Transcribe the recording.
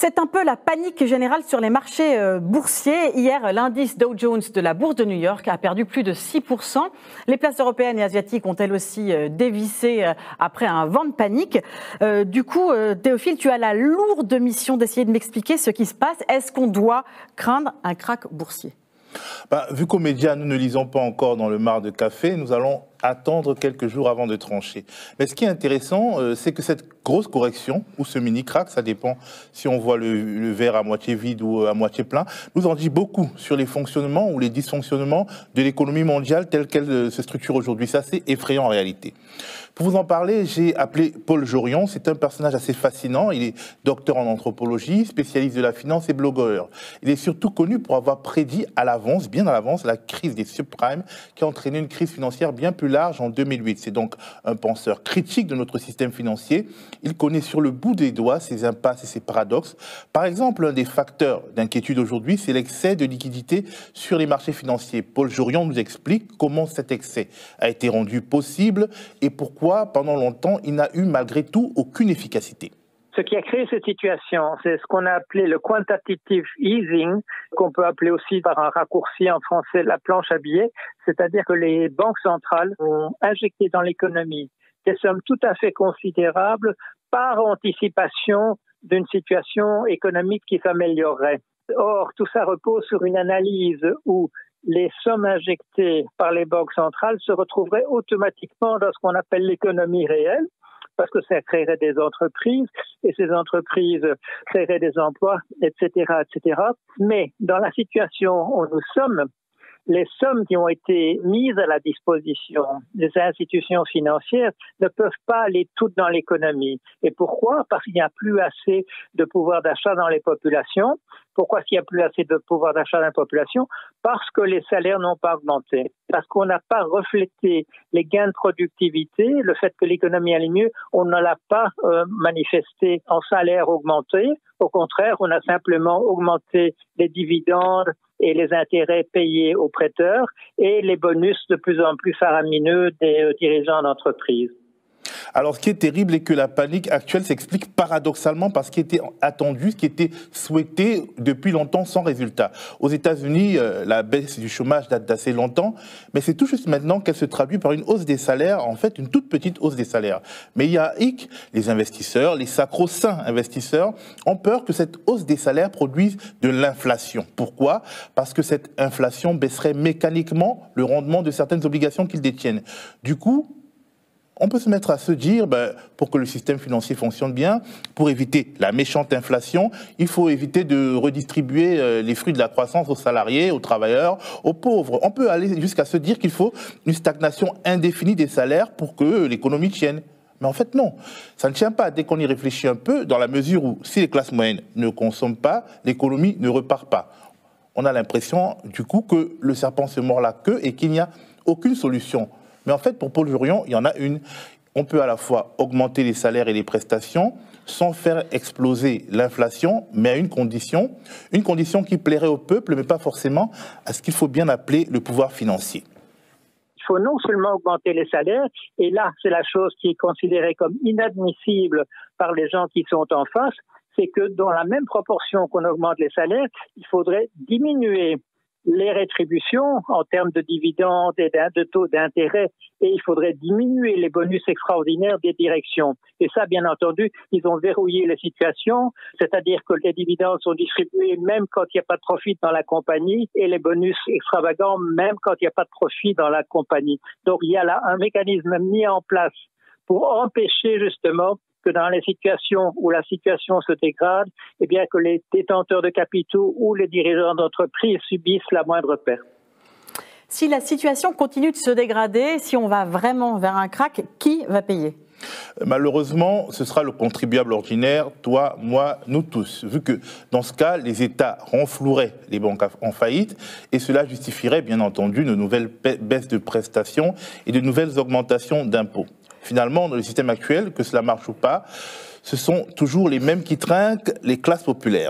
C'est un peu la panique générale sur les marchés boursiers. Hier, l'indice Dow Jones de la bourse de New York a perdu plus de 6%. Les places européennes et asiatiques ont elles aussi dévissé après un vent de panique. Du coup, Théophile, tu as la lourde mission d'essayer de m'expliquer ce qui se passe. Est-ce qu'on doit craindre un krach boursier ? Vu qu'aux médias, nous ne lisons pas encore dans le marc de café, nous allons attendre quelques jours avant de trancher. Mais ce qui est intéressant, c'est que cette grosse correction, ou ce mini-crack, ça dépend si on voit le verre à moitié vide ou à moitié plein, nous en dit beaucoup sur les fonctionnements ou les dysfonctionnements de l'économie mondiale telle qu'elle se structure aujourd'hui. C'est assez effrayant en réalité. Pour vous en parler, j'ai appelé Paul Jorion. C'est un personnage assez fascinant. Il est docteur en anthropologie, spécialiste de la finance et blogueur. Il est surtout connu pour avoir prédit à l'avance, bien à l'avance, la crise des subprimes qui a entraîné une crise financière bien plus large en 2008. C'est donc un penseur critique de notre système financier. Il connaît sur le bout des doigts ses impasses et ses paradoxes. Par exemple, un des facteurs d'inquiétude aujourd'hui, c'est l'excès de liquidité sur les marchés financiers. Paul Jorion nous explique comment cet excès a été rendu possible et pourquoi, pendant longtemps, il n'a eu malgré tout aucune efficacité. Ce qui a créé cette situation, c'est ce qu'on a appelé le quantitative easing, qu'on peut appeler aussi par un raccourci en français la planche à billets, c'est-à-dire que les banques centrales ont injecté dans l'économie des sommes tout à fait considérables par anticipation d'une situation économique qui s'améliorerait. Or, tout ça repose sur une analyse où les sommes injectées par les banques centrales se retrouveraient automatiquement dans ce qu'on appelle l'économie réelle, parce que ça créerait des entreprises, et ces entreprises créeraient des emplois, etc., etc. Mais dans la situation où nous sommes, les sommes qui ont été mises à la disposition des institutions financières ne peuvent pas aller toutes dans l'économie. Et pourquoi ? Parce qu'il n'y a plus assez de pouvoir d'achat dans les populations. Pourquoi s'il n'y a plus assez de pouvoir d'achat dans la population ? Parce que les salaires n'ont pas augmenté. Parce qu'on n'a pas reflété les gains de productivité, le fait que l'économie allait mieux, on ne l'a pas manifesté en salaire augmenté. Au contraire, on a simplement augmenté les dividendes et les intérêts payés aux prêteurs et les bonus de plus en plus faramineux des dirigeants d'entreprise. Alors, ce qui est terrible est que la panique actuelle s'explique paradoxalement par ce qui était attendu, ce qui était souhaité depuis longtemps sans résultat. Aux États-Unis, la baisse du chômage date d'assez longtemps, mais c'est tout juste maintenant qu'elle se traduit par une hausse des salaires, en fait une toute petite hausse des salaires. Mais il y a hic, les investisseurs, les sacro-saints investisseurs, ont peur que cette hausse des salaires produise de l'inflation. Pourquoi ? Parce que cette inflation baisserait mécaniquement le rendement de certaines obligations qu'ils détiennent. Du coup, on peut se mettre à se dire, pour que le système financier fonctionne bien, pour éviter la méchante inflation, il faut éviter de redistribuer les fruits de la croissance aux salariés, aux travailleurs, aux pauvres. On peut aller jusqu'à se dire qu'il faut une stagnation indéfinie des salaires pour que l'économie tienne. Mais en fait, non. Ça ne tient pas dès qu'on y réfléchit un peu, dans la mesure où si les classes moyennes ne consomment pas, l'économie ne repart pas. On a l'impression, du coup, que le serpent se mord la queue et qu'il n'y a aucune solution. Mais en fait, pour Paul Jorion, il y en a une. On peut à la fois augmenter les salaires et les prestations sans faire exploser l'inflation, mais à une condition qui plairait au peuple, mais pas forcément à ce qu'il faut bien appeler le pouvoir financier. Il faut non seulement augmenter les salaires, et là, c'est la chose qui est considérée comme inadmissible par les gens qui sont en face, c'est que dans la même proportion qu'on augmente les salaires, il faudrait diminuer les rétributions en termes de dividendes et de taux d'intérêt, et il faudrait diminuer les bonus extraordinaires des directions. Et ça, bien entendu, ils ont verrouillé la situation, c'est-à-dire que les dividendes sont distribués même quand il n'y a pas de profit dans la compagnie, et les bonus extravagants même quand il n'y a pas de profit dans la compagnie. Donc il y a là un mécanisme mis en place pour empêcher justement que dans les situations où la situation se dégrade, eh bien que les détenteurs de capitaux ou les dirigeants d'entreprise subissent la moindre perte. Si la situation continue de se dégrader, si on va vraiment vers un krach, qui va payer ? Malheureusement, ce sera le contribuable ordinaire, toi, moi, nous tous, vu que dans ce cas, les États renfloueraient les banques en faillite et cela justifierait bien entendu de nouvelles baisses de prestations et de nouvelles augmentations d'impôts. Finalement, dans le système actuel, que cela marche ou pas, ce sont toujours les mêmes qui trinquent, les classes populaires.